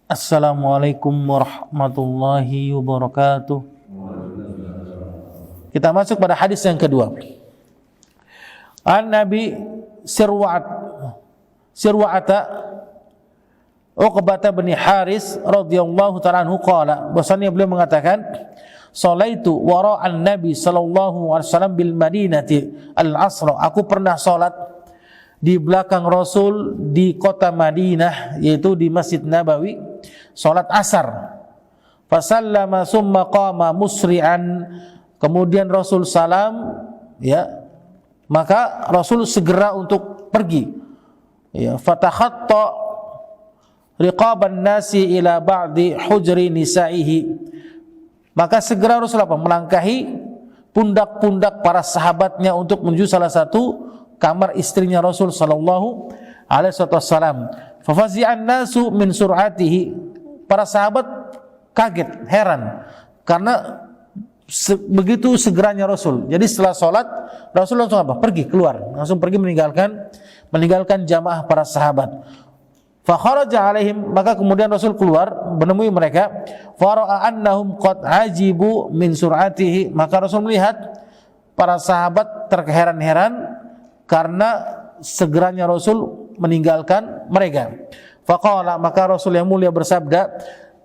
Assalamualaikum warahmatullahi wabarakatuh. Kita masuk pada hadis yang kedua. An Nabi Sirwa'ata Uqbah bin Haris radhiyallahu ta'ala anhu qala, bahwasanya beliau mengatakan, "Shalaitu wara'an Nabi sallallahu alaihi wasallam bil Madinati al-'asr." Aku pernah salat di belakang Rasul di kota Madinah, yaitu di Masjid Nabawi, salat asar. Fasallama summa qama musri'an. Kemudian Rasul salam, ya, maka Rasul segera untuk pergi. Ya, fatakhatta riqaban nasi ila ba'di hujri nisaihi. Maka segera Rasul melangkahi pundak-pundak para sahabatnya untuk menuju salah satu kamar istrinya Rasul sallallahu alaihi wasallam. Fafazi'an nasu min sur'atihi. Para sahabat kaget, heran karena begitu segeranya Rasul. Jadi setelah sholat Rasul langsung apa? Pergi keluar, langsung pergi meninggalkan jamaah para sahabat. Fa kharaja alaihim, maka kemudian Rasul keluar menemui mereka. Fara'a annahum qad ajibu min sur'atihi, maka Rasul melihat para sahabat terheran-heran karena segeranya Rasul meninggalkan mereka. Faqala, maka Rasul yang mulia bersabda,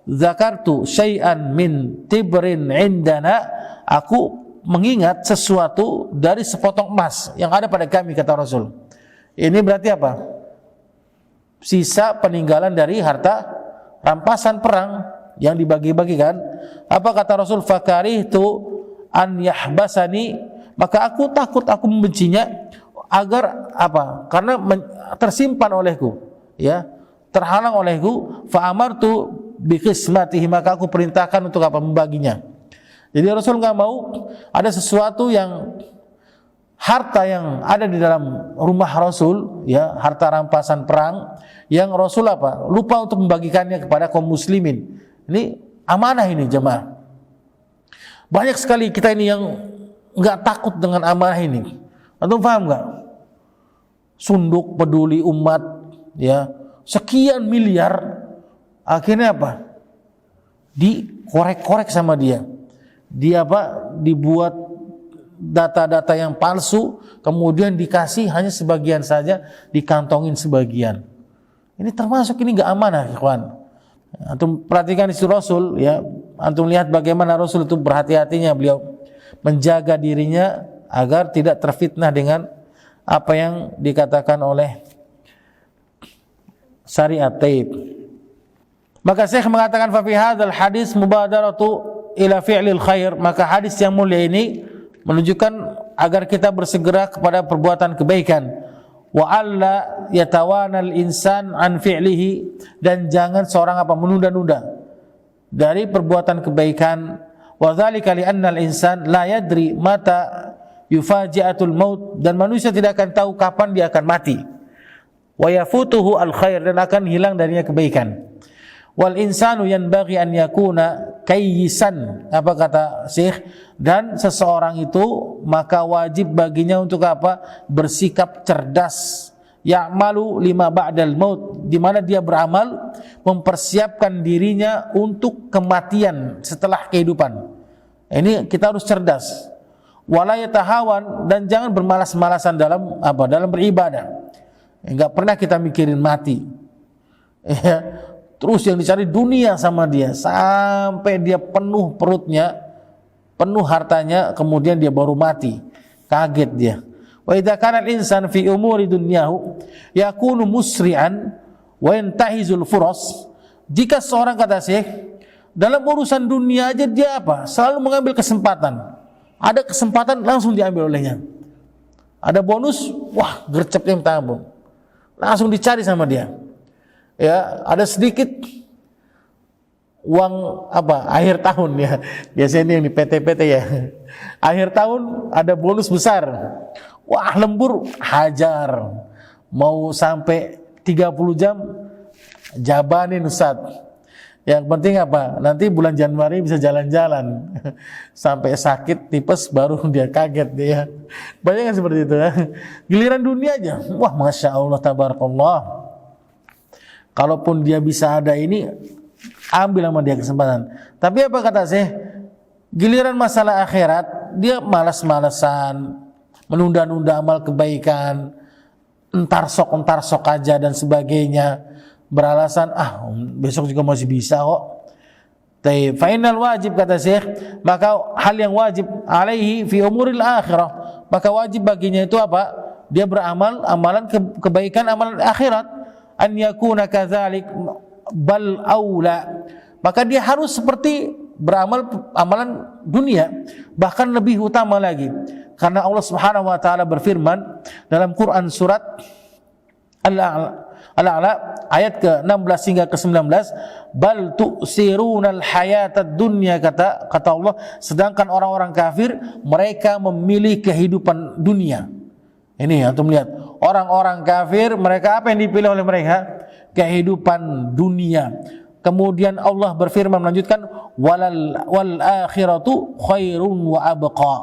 "Zakartu syai'an min tibrin indana." Aku mengingat sesuatu dari sepotong emas yang ada pada kami, kata Rasul. Ini berarti apa? Sisa peninggalan dari harta rampasan perang yang dibagi-bagikan. Apa kata Rasul? "Fakarihtu an yahbasani." Maka aku takut, aku membencinya agar apa? Karena tersimpan olehku, ya, terhalang olehku. Fa amartu bi qismatihi, maka aku perintahkan untuk apa? Membaginya. Jadi Rasul enggak mau ada sesuatu yang harta yang ada di dalam rumah Rasul, ya, harta rampasan perang yang Rasul apa? Lupa untuk membagikannya kepada kaum muslimin. Ini amanah ini, jemaah. Banyak sekali kita ini yang enggak takut dengan amanah ini. Antum paham enggak? Sunduk peduli umat, ya, sekian miliar, akhirnya apa? Dikorek-korek sama dia. Dia apa? Dibuat data-data yang palsu, kemudian dikasih hanya sebagian saja, dikantongin sebagian. Ini termasuk ini enggak amanah, ikhwan. Antum perhatikan istri Rasul, ya. Antum lihat bagaimana Rasul itu berhati-hatinya, beliau menjaga dirinya agar tidak terfitnah dengan apa yang dikatakan oleh syariat taib. Maka Syekh mengatakan, fa fi hadzal hadis mubadaratu ila fi'lil khair. Maka hadis yang mulia ini menunjukkan agar kita bersegera kepada perbuatan kebaikan. Wa alla yatawanal insan an fi'lihi, dan jangan seorang apa? Menunda-nunda dari perbuatan kebaikan. Wa dzalika li annal insan la yadri mata yufaji'atul maut, dan manusia tidak akan tahu kapan dia akan mati. Wa yafutuhu al khair, dan akan hilang darinya kebaikan. Wal insanu yanbaghi an yakuna kayyisan. Apa kata Syekh? Dan seseorang itu maka wajib baginya untuk apa? Bersikap cerdas. Ya'malu lima ba'dal maut, di mana dia beramal mempersiapkan dirinya untuk kematian setelah kehidupan. Ini kita harus cerdas. Wala yatahawan, dan jangan bermalas-malasan dalam apa? Dalam beribadah. Enggak pernah kita mikirin mati. Ya. Terus yang dicari dunia sama dia sampai dia penuh perutnya, penuh hartanya, kemudian dia baru mati. Kaget dia. Wa idza kana al-insan fi umuri dunyahu yakunu musri'an wa yantahizul furas. Jika seorang, kata Syekh, dalam urusan dunia aja dia apa? Selalu mengambil kesempatan. Ada kesempatan langsung diambil olehnya. Ada bonus, wah, gercepnya minta ampun. Langsung dicari sama dia. Ya, ada sedikit uang apa? Akhir tahun, ya. Biasanya ini yang di PT-PT, ya. Akhir tahun ada bonus besar. Wah, lembur, hajar. Mau sampai 30 jam jabanin Ustaz. Yang penting apa? Nanti bulan Januari bisa jalan-jalan. Sampai sakit, tipes, baru dia kaget dia. Banyak kan seperti itu, ya. Giliran dunia aja. Wah, Masya Allah, tabarakallah. Kalaupun dia bisa ada ini, ambil sama dia kesempatan. Tapi apa kata Syekh? Giliran masalah akhirat, dia malas-malasan, menunda-nunda amal kebaikan, entar sok aja dan sebagainya, beralasan besok juga masih bisa kok. Fainal wajib, kata Syekh, maka hal yang wajib alaihi fi umuril akhirah, maka wajib baginya itu apa? Dia beramal amalan kebaikan, amalan akhirat. An yakuna kadzalik bal aula, maka dia harus seperti beramal amalan dunia, bahkan lebih utama lagi. Karena Allah Subhanahu wa taala berfirman dalam Quran surat Al-A'la ayat ke-16 hingga ke-19, bal tu'sirunal hayatad dunya, kata Allah, sedangkan orang-orang kafir mereka memilih kehidupan dunia. Ini antum lihat, orang-orang kafir mereka apa yang dipilih oleh mereka? Kehidupan dunia. Kemudian Allah berfirman melanjutkan, wal akhiratu khairun wa abqa,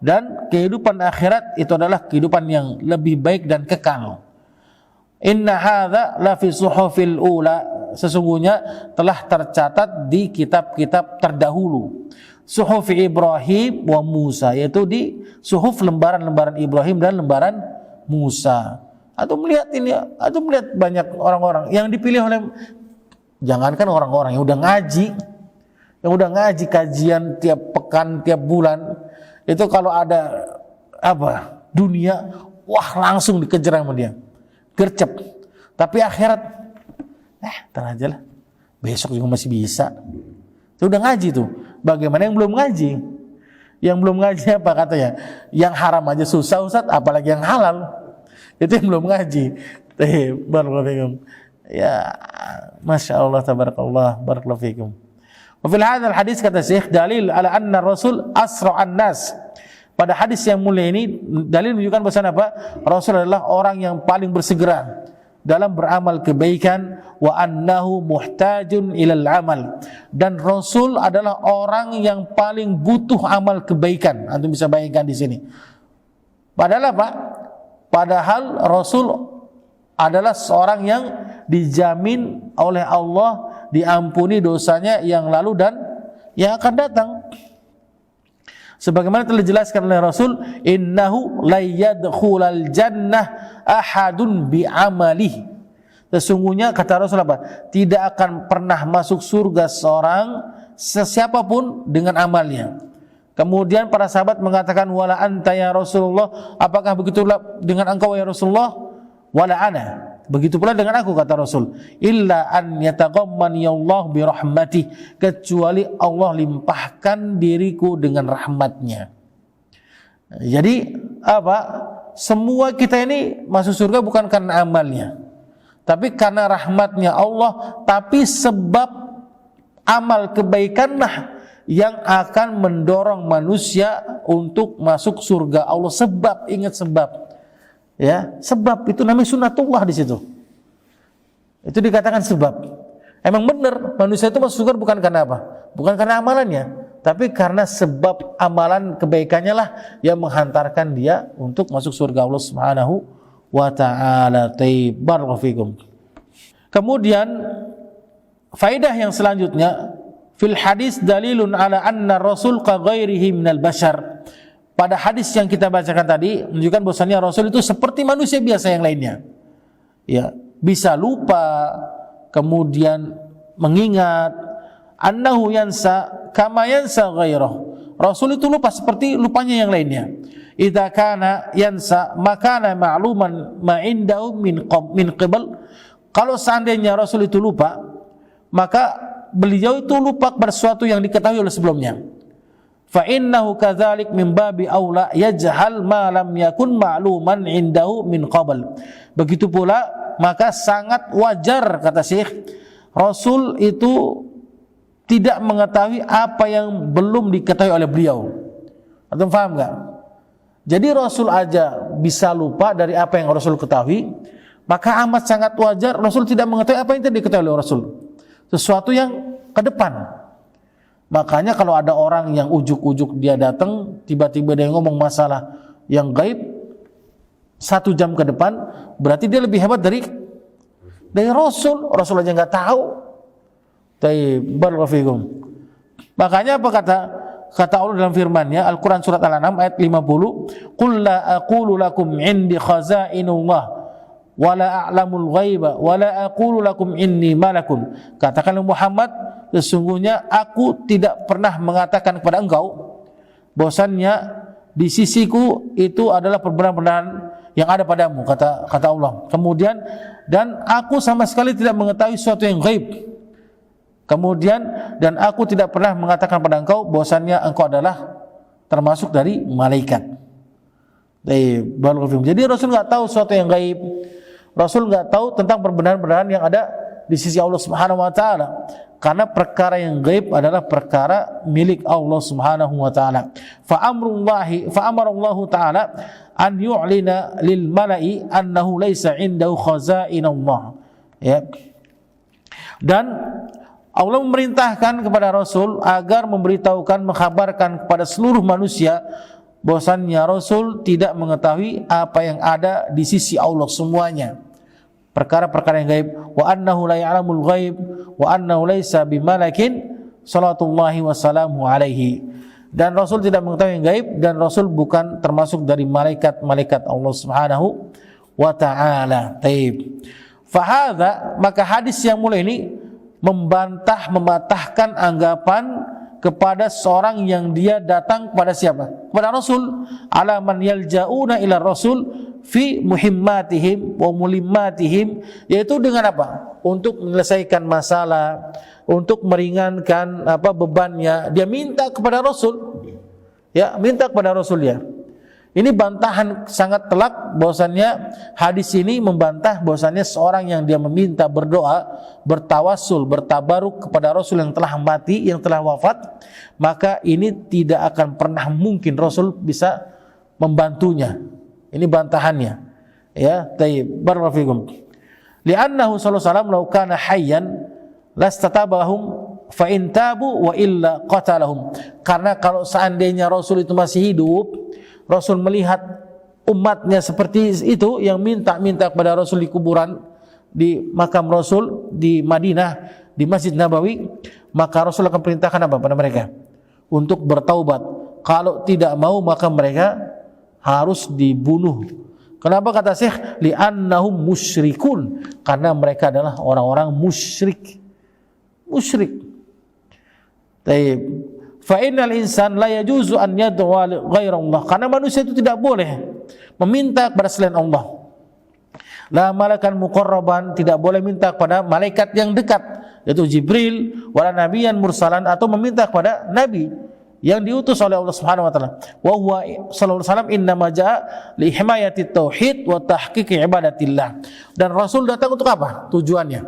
dan kehidupan akhirat itu adalah kehidupan yang lebih baik dan kekal. Inna hadza la fi suhufil ula, sesungguhnya telah tercatat di kitab-kitab terdahulu. Suhuf Ibrahim wa Musa, yaitu di suhuf lembaran-lembaran Ibrahim dan lembaran Musa. Atau melihat ini, atau melihat banyak orang-orang yang dipilih oleh, jangankan orang-orang yang udah ngaji kajian tiap pekan, tiap bulan, itu kalau ada dunia, wah langsung dikejar sama dia, gercep. Tapi akhirat, ntar aja lah, besok juga masih bisa. Itu udah ngaji tuh. Bagaimana yang belum ngaji? Yang belum ngaji apa katanya? Yang haram aja susah Ustaz, apalagi yang halal. Itu yang belum ngaji. Barakallahu fikum. Ya, Masya Allah, tabarakallah, barakallahu fikum. Wa fil hadzal hadis, kata Syekh, dalil ala anna Rasul asra'an nas. Pada hadis yang mulia ini dalil menunjukkan bahwa apa? Rasul adalah orang yang paling bersegera dalam beramal kebaikan, wa annahu muhtajun ilal amal, dan Rasul adalah orang yang paling butuh amal kebaikan. Antum bisa bayangkan di sini. Padahal apa? Padahal Rasul adalah seorang yang dijamin oleh Allah diampuni dosanya yang lalu dan yang akan datang. Sebagaimana telah dijelaskan oleh Rasul, innahu la yadkhulal jannah ahadun bi amalihi. Sesungguhnya kata Rasul apa? Tidak akan pernah masuk surga seorang sesiapapun dengan amalnya. Kemudian para sahabat mengatakan, wala anta ya Rasulullah, apakah begitulah dengan engkau ya Rasulullah? Wala ana, begitu pula dengan aku, kata Rasul. Illa an yataghammani Allah bi rahmatih, kecuali Allah limpahkan diriku dengan rahmatnya. Jadi apa? Semua kita ini masuk surga bukan karena amalnya, tapi karena rahmatnya Allah. Tapi sebab amal kebaikanlah yang akan mendorong manusia untuk masuk surga Allah. Sebab, ingat sebab. Ya, sebab itu namanya sunnatullah di situ. Itu dikatakan sebab. Emang benar manusia itu masuk surga bukan karena apa? Bukan karena amalannya, tapi karena sebab amalan kebaikannya lah yang menghantarkan dia untuk masuk surga Allah Subhanahu wa taala. Barakallahu fikum. Kemudian faedah yang selanjutnya, fil hadis dalilun ala anna rasul ka ghairihi minal bashar. Pada hadis yang kita bacakan tadi menunjukkan bahwasanya Rasul itu seperti manusia biasa yang lainnya. Ya, bisa lupa, kemudian mengingat, annahu yansa kama yansa ghairahu. Rasul itu lupa seperti lupanya yang lainnya. Idza kana yansa makana ma'luman ma indahu min qibal. Kalau seandainya Rasul itu lupa, maka beliau itu lupa pada sesuatu yang diketahui oleh sebelumnya. Fa innahu kadzalik min babi aula yajhal ma lam yakun ma'luman indahu min qabl. Begitu pula maka sangat wajar, kata Syekh, Rasul itu tidak mengetahui apa yang belum diketahui oleh beliau. Antum paham enggak? Jadi Rasul aja bisa lupa dari apa yang Rasul ketahui, maka amat sangat wajar Rasul tidak mengetahui apa yang tidak diketahui oleh Rasul, sesuatu yang ke depan. Makanya kalau ada orang yang ujuk-ujuk dia datang, tiba-tiba dia ngomong masalah yang gaib 1 jam ke depan, berarti dia lebih hebat dari Rasul. Rasul aja nggak tahu. Taib, barakallahu fikum. Makanya apa kata Allah dalam firman-Nya Al-Qur'an surat Al-An'am ayat 50, "Qul la aqulu lakum 'indi khazainullah wa la a'lamul ghaiba wa la aqulu lakum inni malakun." Katakanlah Muhammad, sesungguhnya aku tidak pernah mengatakan kepada engkau bahwasannya di sisiku itu adalah perbenaran yang ada padamu, kata Allah. Kemudian, dan aku sama sekali tidak mengetahui sesuatu yang gaib. Kemudian, dan aku tidak pernah mengatakan pada engkau bahwasannya engkau adalah termasuk dari malaikat. Jadi Rasul nggak tahu sesuatu yang gaib. Rasul nggak tahu tentang perbenaran-perbenaran yang ada di sisi Allah Subhanahu wa taala. Karena perkara yang gaib adalah perkara milik Allah Subhanahu wa taala. Fa amarallahu taala an yu'lina lil mala'i annahu laisa indahu khazainullah. Ya. Dan Allah memerintahkan kepada Rasul agar memberitahukan, mengkhabarkan kepada seluruh manusia bahwasannya Rasul tidak mengetahui apa yang ada di sisi Allah semuanya. Perkara-perkara yang gaib, wa annahu la ya'lamul ghaib wa annahu laisa bimalakin sallallahu wasallamu alaihi. Dan Rasul tidak mengetahui yang gaib, dan Rasul bukan termasuk dari malaikat-malaikat Allah Subhanahu wa taala. Taib. Fahadha, maka hadis yang mulai ini membantah, mematahkan anggapan kepada seorang yang dia datang kepada siapa? Kepada Rasul. Ala man yalja'una ila Rasul fi muhimmatihim wa mulimmatihim, yaitu dengan apa? Untuk menyelesaikan masalah, untuk meringankan bebannya, dia minta kepada Rasul. Ya, minta kepada Rasul ya. Ini bantahan sangat telak bahwasannya hadis ini membantah bahwasannya seorang yang dia meminta, berdoa, bertawassul, bertabaruk kepada Rasul yang telah mati, yang telah wafat, maka ini tidak akan pernah mungkin Rasul bisa membantunya. Ini bantahannya. Ya, tayyib, barakallahu fikum. Li'annahu sallallahu alaihi wasallam law kana hayyan lastatabahum fa in tabu wa illa qatalahum. Karena kalau seandainya Rasul itu masih hidup, Rasul melihat umatnya seperti itu yang minta-minta kepada Rasul di kuburan, di makam Rasul di Madinah, di Masjid Nabawi, maka Rasul akan perintahkan apa pada mereka? Untuk bertaubat. Kalau tidak mau maka mereka harus dibunuh. Kenapa kata Syekh? Li'annahum musyrikun. Karena mereka adalah orang-orang musyrik. Musyrik. Taib. Fa innal insan la yajuzu an yad'a ghairallah. Karena manusia itu tidak boleh meminta kepada selain Allah. La malakan muqarraban, tidak boleh minta kepada malaikat yang dekat, yaitu Jibril, wala nabiyan mursalan, atau meminta kepada nabi yang diutus oleh Allah Subhanahu wa taala. Wa huwa sallallahu alaihi wasallam innama jaa li himayati tauhid wa tahqiqi ibadatillah. Dan Rasul datang untuk apa? Tujuannya.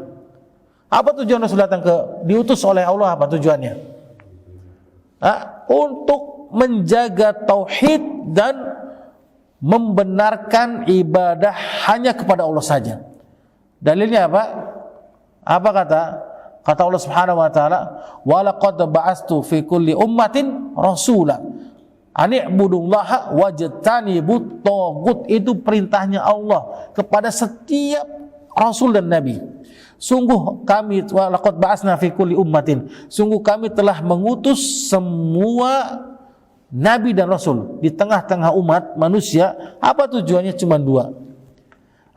Apa tujuan Rasul datang diutus oleh Allah, apa tujuannya? Untuk menjaga tauhid dan membenarkan ibadah hanya kepada Allah saja. Dalilnya apa? Apa kata Allah Subhanahu wa taala, "Wa laqad ba'astu fi kulli ummatin rasula an i'budullaha wajtanibut taghut." Itu perintahnya Allah kepada setiap rasul dan nabi. Sungguh kami, wa laqad ba'asna fi kulli ummatin, sungguh kami telah mengutus semua nabi dan rasul di tengah-tengah umat manusia. Apa tujuannya? Cuma dua.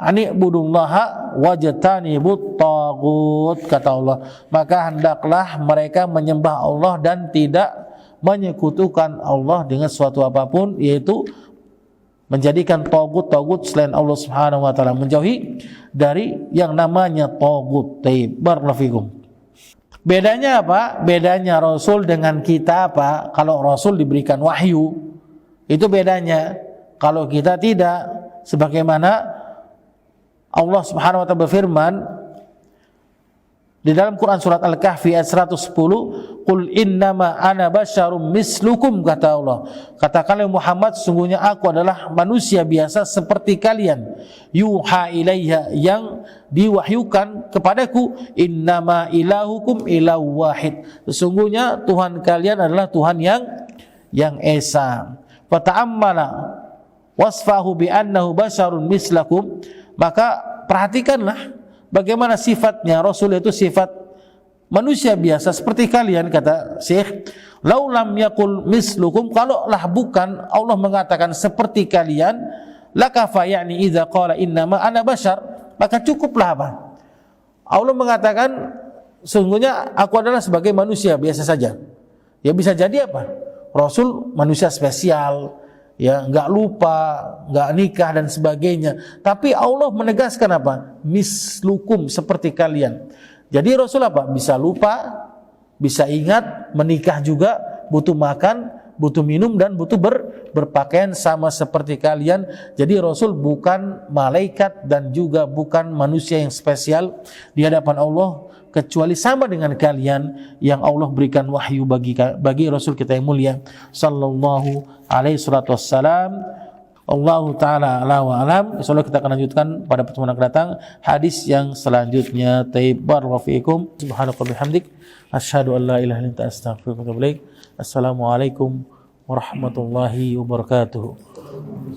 Ani budullaha wajtanibut taghut, kata Allah. Maka hendaklah mereka menyembah Allah dan tidak menyekutukan Allah dengan suatu apapun, yaitu menjadikan taghut selain Allah Subhanahu wa taala, menjauhi dari yang namanya taghut. Taib, barakallahu fikum. Bedanya apa? Bedanya Rasul dengan kita apa? Kalau Rasul diberikan wahyu, itu bedanya. Kalau kita tidak, sebagaimana Allah Subhanahu wa taala berfirman di dalam Quran surat Al-Kahfi ayat 110, "Qul innama ana basyarum mislukum," kata Allah. Katakanlah Muhammad, sungguhnya aku adalah manusia biasa seperti kalian. Yuha ilayya, yang diwahyukan kepadaku, innama ilahukum ilahu wahid. Sesungguhnya Tuhan kalian adalah Tuhan yang esa. Fata'ammala wasfahu bi annahu basyarun mislakum. Maka perhatikanlah bagaimana sifatnya Rasul itu sifat manusia biasa seperti kalian, kata Syekh, lau lam yakul mislukum, kalaulah bukan Allah mengatakan seperti kalian, lakafa, yakni idza qala innama ana bashar, maka cukuplah apa? Allah mengatakan sungguhnya aku adalah sebagai manusia biasa saja. Ya bisa jadi apa? Rasul manusia spesial, ya nggak lupa, nggak nikah dan sebagainya. Tapi Allah menegaskan apa? Mislukum, seperti kalian. Jadi Rasul apa? Bisa lupa, bisa ingat, menikah juga, butuh makan, butuh minum, dan butuh berpakaian sama seperti kalian. Jadi Rasul bukan malaikat dan juga bukan manusia yang spesial di hadapan Allah, kecuali sama dengan kalian yang Allah berikan wahyu bagi Rasul kita yang mulia sallallahu alaihi salatu wassalam. Allahu ta'ala ala wa alam. Insyaallah kita akan lanjutkan pada pertemuan akan datang hadis yang selanjutnya. Barakallahu fiikum. Subhanaka bihamdik asyhadu an la ilaha illa anta astaghfiruka wa atubu ilaik. Assalamualaikum warahmatullahi wabarakatuh.